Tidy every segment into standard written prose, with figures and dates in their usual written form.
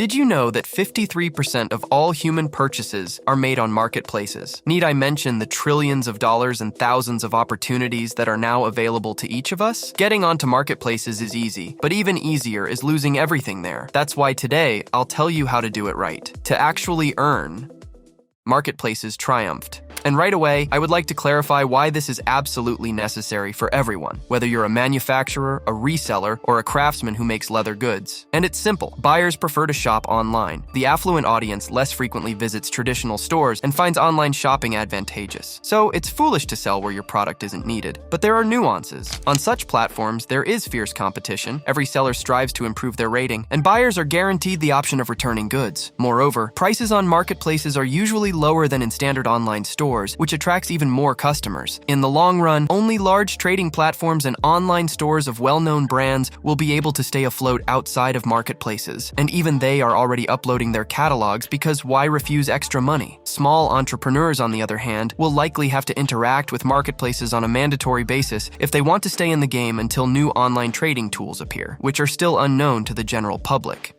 Did you know that 53% of all human purchases are made on marketplaces? Need I mention the trillions of dollars and thousands of opportunities that are now available to each of us? Getting onto marketplaces is easy, but even easier is losing everything there. That's why today, I'll tell you how to do it right. To actually earn, marketplaces triumphed. And right away, I would like to clarify why this is absolutely necessary for everyone, whether you're a manufacturer, a reseller, or a craftsman who makes leather goods. And it's simple. Buyers prefer to shop online. The affluent audience less frequently visits traditional stores and finds online shopping advantageous. So it's foolish to sell where your product isn't needed. But there are nuances. On such platforms, there is fierce competition. Every seller strives to improve their rating, and buyers are guaranteed the option of returning goods. Moreover, prices on marketplaces are usually lower than in standard online stores, which attracts even more customers. In the long run, only large trading platforms and online stores of well-known brands will be able to stay afloat outside of marketplaces, and even they are already uploading their catalogs because why refuse extra money? Small entrepreneurs, on the other hand, will likely have to interact with marketplaces on a mandatory basis if they want to stay in the game until new online trading tools appear, which are still unknown to the general public.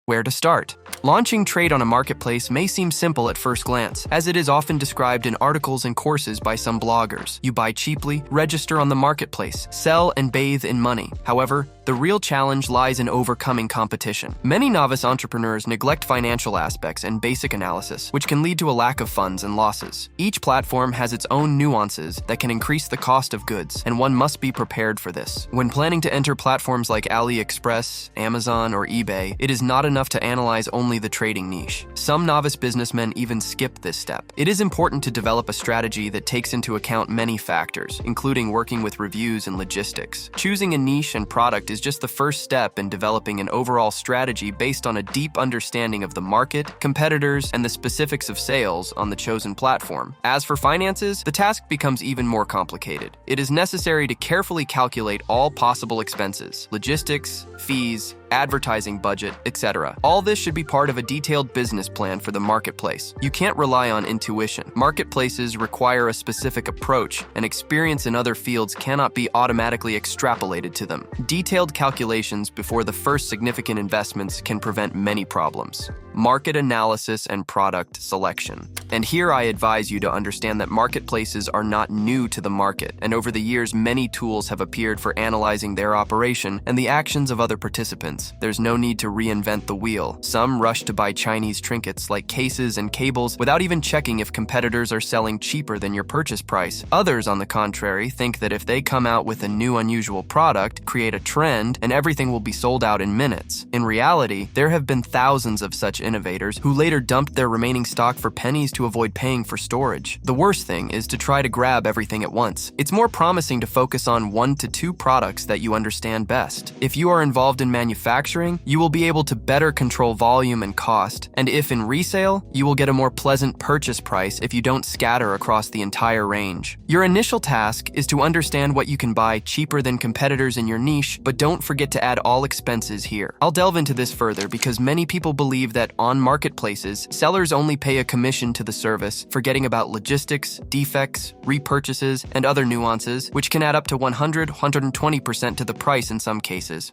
Where to start? Launching trade on a marketplace may seem simple at first glance, as it is often described in articles and courses by some bloggers. You buy cheaply, register on the marketplace, sell and bathe in money. However, the real challenge lies in overcoming competition. Many novice entrepreneurs neglect financial aspects and basic analysis, which can lead to a lack of funds and losses. Each platform has its own nuances that can increase the cost of goods, and one must be prepared for this. When planning to enter platforms like AliExpress, Amazon, or eBay, it is not enough to analyze only the trading niche. Some novice businessmen even skip this step. It is important to develop a strategy that takes into account many factors, including working with reviews and logistics. Choosing a niche and product is just the first step in developing an overall strategy based on a deep understanding of the market, competitors, and the specifics of sales on the chosen platform. As for finances, the task becomes even more complicated. It is necessary to carefully calculate all possible expenses, logistics, fees, advertising budget, etc. All this should be part of a detailed business plan for the marketplace. You can't rely on intuition. Marketplaces require a specific approach, and experience in other fields cannot be automatically extrapolated to them. Detailed calculations before the first significant investments can prevent many problems. Market analysis and product selection. And here I advise you to understand that marketplaces are not new to the market, and over the years many tools have appeared for analyzing their operation and the actions of other participants. There's no need to reinvent the wheel. Some rush to buy Chinese trinkets like cases and cables without even checking if competitors are selling cheaper than your purchase price. Others, on the contrary, think that if they come out with a new unusual product, create a trend, and everything will be sold out in minutes. In reality, there have been thousands of such innovators who later dumped their remaining stock for pennies to avoid paying for storage. The worst thing is to try to grab everything at once. It's more promising to focus on 1 to 2 products that you understand best. If you are involved in manufacturing, you will be able to better control volume and cost. And if in resale, you will get a more pleasant purchase price if you don't scatter across the entire range. Your initial task is to understand what you can buy cheaper than competitors in your niche, but don't forget to add all expenses here. I'll delve into this further because many people believe that on marketplaces, sellers only pay a commission to the service, forgetting about logistics, defects, repurchases, and other nuances, which can add up to 120% to the price in some cases.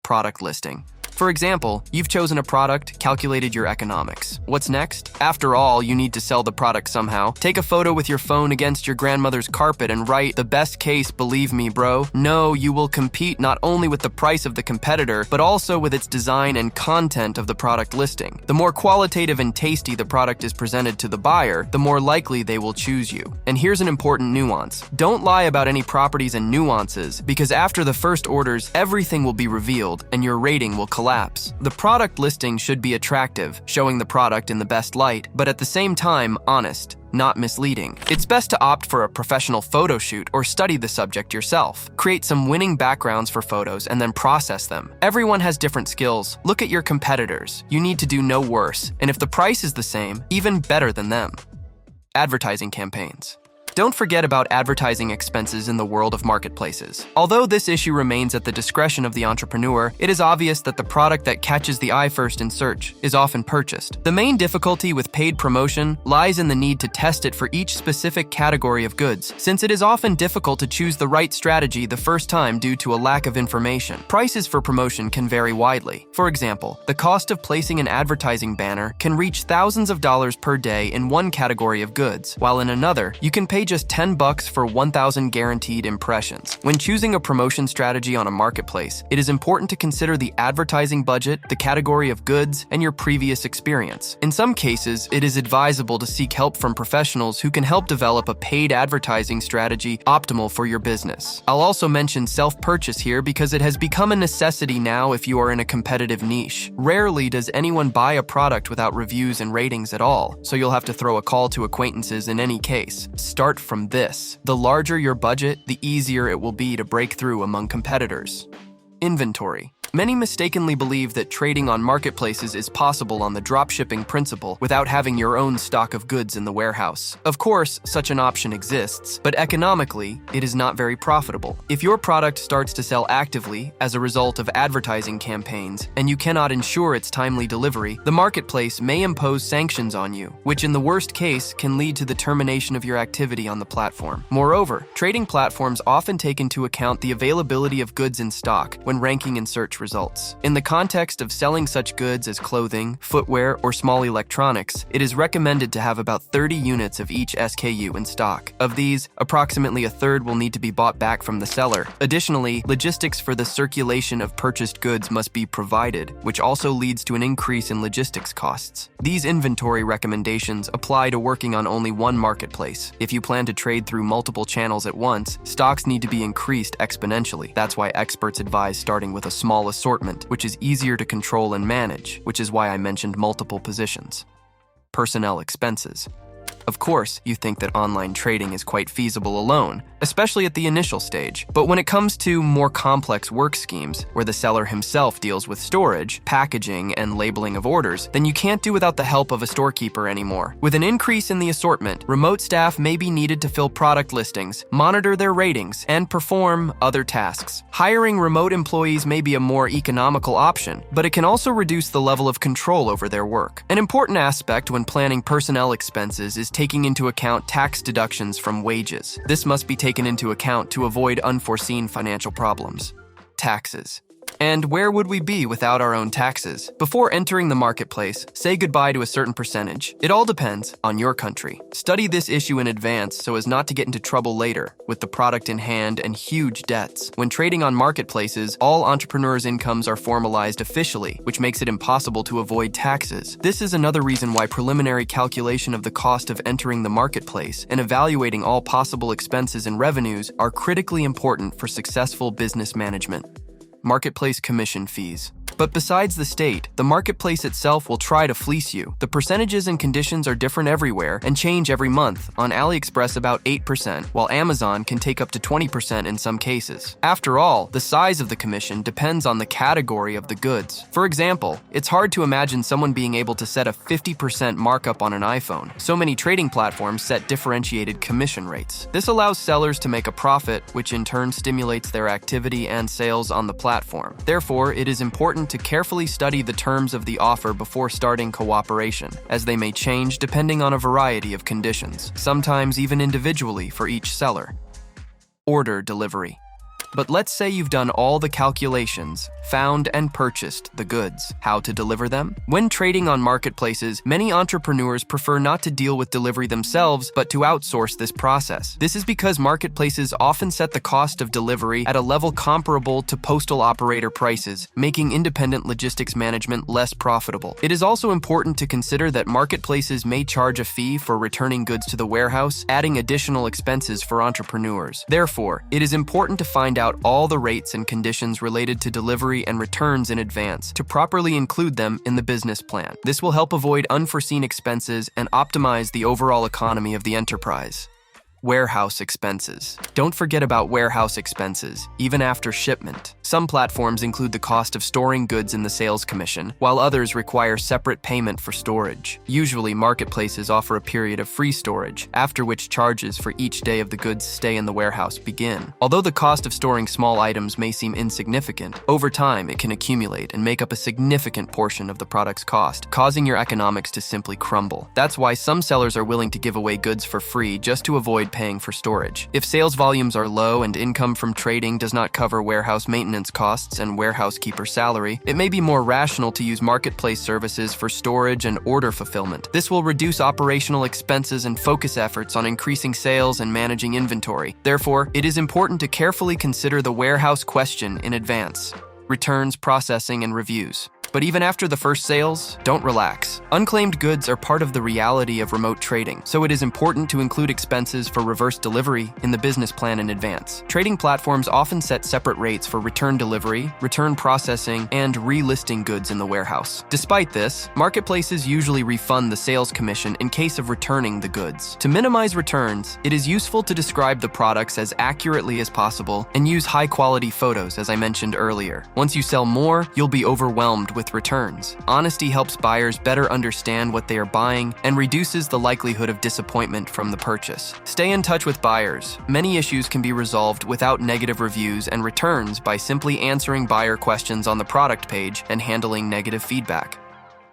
Product listing. For example, you've chosen a product, calculated your economics. What's next? After all, you need to sell the product somehow. Take a photo with your phone against your grandmother's carpet and write, "The best case, believe me, bro." No, you will compete not only with the price of the competitor, but also with its design and content of the product listing. The more qualitative and tasty the product is presented to the buyer, the more likely they will choose you. And here's an important nuance. Don't lie about any properties and nuances, because after the first orders, everything will be revealed and your rating will collapse. The product listing should be attractive, showing the product in the best light, but at the same time, honest, not misleading. It's best to opt for a professional photo shoot or study the subject yourself. Create some winning backgrounds for photos and then process them. Everyone has different skills. Look at your competitors. You need to do no worse, and if the price is the same, even better than them. Advertising campaigns. Don't forget about advertising expenses in the world of marketplaces. Although this issue remains at the discretion of the entrepreneur, it is obvious that the product that catches the eye first in search is often purchased. The main difficulty with paid promotion lies in the need to test it for each specific category of goods, since it is often difficult to choose the right strategy the first time due to a lack of information. Prices for promotion can vary widely. For example, the cost of placing an advertising banner can reach thousands of dollars per day in one category of goods, while in another, you can pay just $10 for 1,000 guaranteed impressions. When choosing a promotion strategy on a marketplace, it is important to consider the advertising budget, the category of goods, and your previous experience. In some cases, it is advisable to seek help from professionals who can help develop a paid advertising strategy optimal for your business. I'll also mention self-purchase here because it has become a necessity now if you are in a competitive niche. Rarely does anyone buy a product without reviews and ratings at all, so you'll have to throw a call to acquaintances in any case. Start from this. The larger your budget, the easier it will be to break through among competitors. Inventory. Many mistakenly believe that trading on marketplaces is possible on the dropshipping principle without having your own stock of goods in the warehouse. Of course, such an option exists, but economically, it is not very profitable. If your product starts to sell actively as a result of advertising campaigns and you cannot ensure its timely delivery, the marketplace may impose sanctions on you, which in the worst case can lead to the termination of your activity on the platform. Moreover, trading platforms often take into account the availability of goods in stock when ranking in search results. In the context of selling such goods as clothing, footwear, or small electronics, it is recommended to have about 30 units of each SKU in stock. Of these, approximately a third will need to be bought back from the seller. Additionally, logistics for the circulation of purchased goods must be provided, which also leads to an increase in logistics costs. These inventory recommendations apply to working on only one marketplace. If you plan to trade through multiple channels at once, stocks need to be increased exponentially. That's why experts advise starting with a small assortment, which is easier to control and manage, which is why I mentioned multiple positions. Personnel expenses. Of course, you think that online trading is quite feasible alone, especially at the initial stage. But when it comes to more complex work schemes, where the seller himself deals with storage, packaging, and labeling of orders, then you can't do without the help of a storekeeper anymore. With an increase in the assortment, remote staff may be needed to fill product listings, monitor their ratings, and perform other tasks. Hiring remote employees may be a more economical option, but it can also reduce the level of control over their work. An important aspect when planning personnel expenses is taking into account tax deductions from wages. This must be taken into account to avoid unforeseen financial problems. Taxes. And where would we be without our own taxes? Before entering the marketplace, say goodbye to a certain percentage. It all depends on your country. Study this issue in advance so as not to get into trouble later with the product in hand and huge debts. When trading on marketplaces, all entrepreneurs' incomes are formalized officially, which makes it impossible to avoid taxes. This is another reason why preliminary calculation of the cost of entering the marketplace and evaluating all possible expenses and revenues are critically important for successful business management. Marketplace commission fees. But besides the state, the marketplace itself will try to fleece you. The percentages and conditions are different everywhere and change every month. On AliExpress, about 8%, while Amazon can take up to 20% in some cases. After all, the size of the commission depends on the category of the goods. For example, it's hard to imagine someone being able to set a 50% markup on an iPhone. So many trading platforms set differentiated commission rates. This allows sellers to make a profit, which in turn stimulates their activity and sales on the platform. Therefore, it is important to carefully study the terms of the offer before starting cooperation, as they may change depending on a variety of conditions, sometimes even individually for each seller. Order delivery. But let's say you've done all the calculations, found and purchased the goods. How to deliver them? When trading on marketplaces, many entrepreneurs prefer not to deal with delivery themselves, but to outsource this process. This is because marketplaces often set the cost of delivery at a level comparable to postal operator prices, making independent logistics management less profitable. It is also important to consider that marketplaces may charge a fee for returning goods to the warehouse, adding additional expenses for entrepreneurs. Therefore, it is important to find out all the rates and conditions related to delivery and returns in advance to properly include them in the business plan. This will help avoid unforeseen expenses and optimize the overall economy of the enterprise. Warehouse expenses. Don't forget about warehouse expenses, even after shipment. Some platforms include the cost of storing goods in the sales commission, while others require separate payment for storage. Usually, marketplaces offer a period of free storage, after which charges for each day of the goods' stay in the warehouse begin. Although the cost of storing small items may seem insignificant, over time it can accumulate and make up a significant portion of the product's cost, causing your economics to simply crumble. That's why some sellers are willing to give away goods for free just to avoid paying for storage. If sales volumes are low and income from trading does not cover warehouse maintenance costs and warehouse keeper salary, it may be more rational to use marketplace services for storage and order fulfillment. This will reduce operational expenses and focus efforts on increasing sales and managing inventory. Therefore, it is important to carefully consider the warehouse question in advance. Returns, processing, and reviews. But even after the first sales, don't relax. Unclaimed goods are part of the reality of remote trading, so it is important to include expenses for reverse delivery in the business plan in advance. Trading platforms often set separate rates for return delivery, return processing, and relisting goods in the warehouse. Despite this, marketplaces usually refund the sales commission in case of returning the goods. To minimize returns, it is useful to describe the products as accurately as possible and use high-quality photos, as I mentioned earlier. Once you sell more, you'll be overwhelmed with returns. Honesty helps buyers better understand what they are buying and reduces the likelihood of disappointment from the purchase. Stay in touch with buyers. Many issues can be resolved without negative reviews and returns by simply answering buyer questions on the product page and handling negative feedback.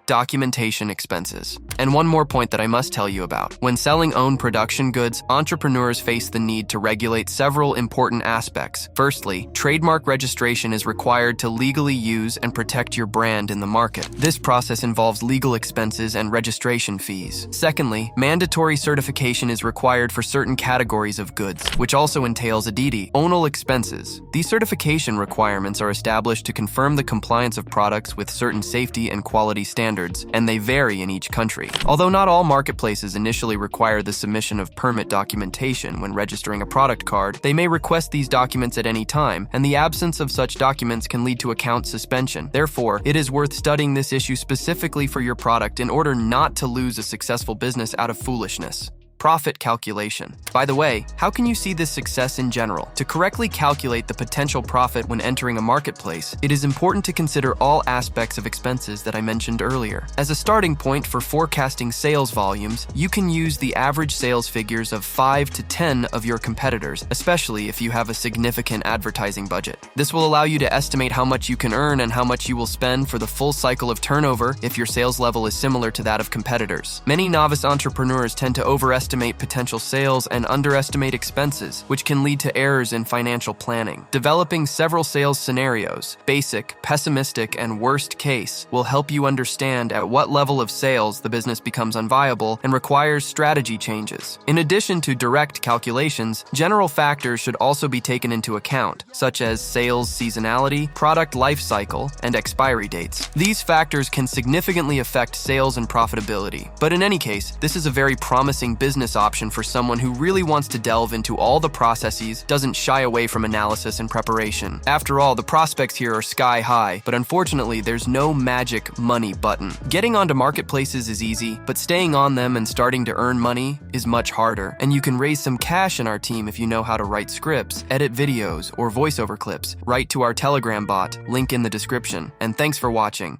Documentation expenses. And one more point that I must tell you about. When selling own production goods, entrepreneurs face the need to regulate several important aspects. Firstly, trademark registration is required to legally use and protect your brand in the market. This process involves legal expenses and registration fees. Secondly, mandatory certification is required for certain categories of goods, which also entails ownal expenses. These certification requirements are established to confirm the compliance of products with certain safety and quality standards, and they vary in each country. Although not all marketplaces initially require the submission of permit documentation when registering a product card, they may request these documents at any time, and the absence of such documents can lead to account suspension. Therefore, it is worth studying this issue specifically for your product in order not to lose a successful business out of foolishness. Profit calculation. By the way, how can you see this success in general? To correctly calculate the potential profit when entering a marketplace, it is important to consider all aspects of expenses that I mentioned earlier. As a starting point for forecasting sales volumes, you can use the average sales figures of 5 to 10 of your competitors, especially if you have a significant advertising budget. This will allow you to estimate how much you can earn and how much you will spend for the full cycle of turnover if your sales level is similar to that of competitors. Many novice entrepreneurs tend to overestimate potential sales and underestimate expenses, which can lead to errors in financial planning. Developing several sales scenarios, basic, pessimistic, and worst case, will help you understand at what level of sales the business becomes unviable and requires strategy changes. In addition to direct calculations, general factors should also be taken into account, such as sales seasonality, product life cycle, and expiry dates. These factors can significantly affect sales and profitability. But in any case, this is a very promising business option for someone who really wants to delve into all the processes, doesn't shy away from analysis and preparation. After all, the prospects here are sky high, but unfortunately, there's no magic money button. Getting onto marketplaces is easy, but staying on them and starting to earn money is much harder. And you can raise some cash in our team if you know how to write scripts, edit videos, or voiceover clips. Write to our Telegram bot, link in the description. And thanks for watching.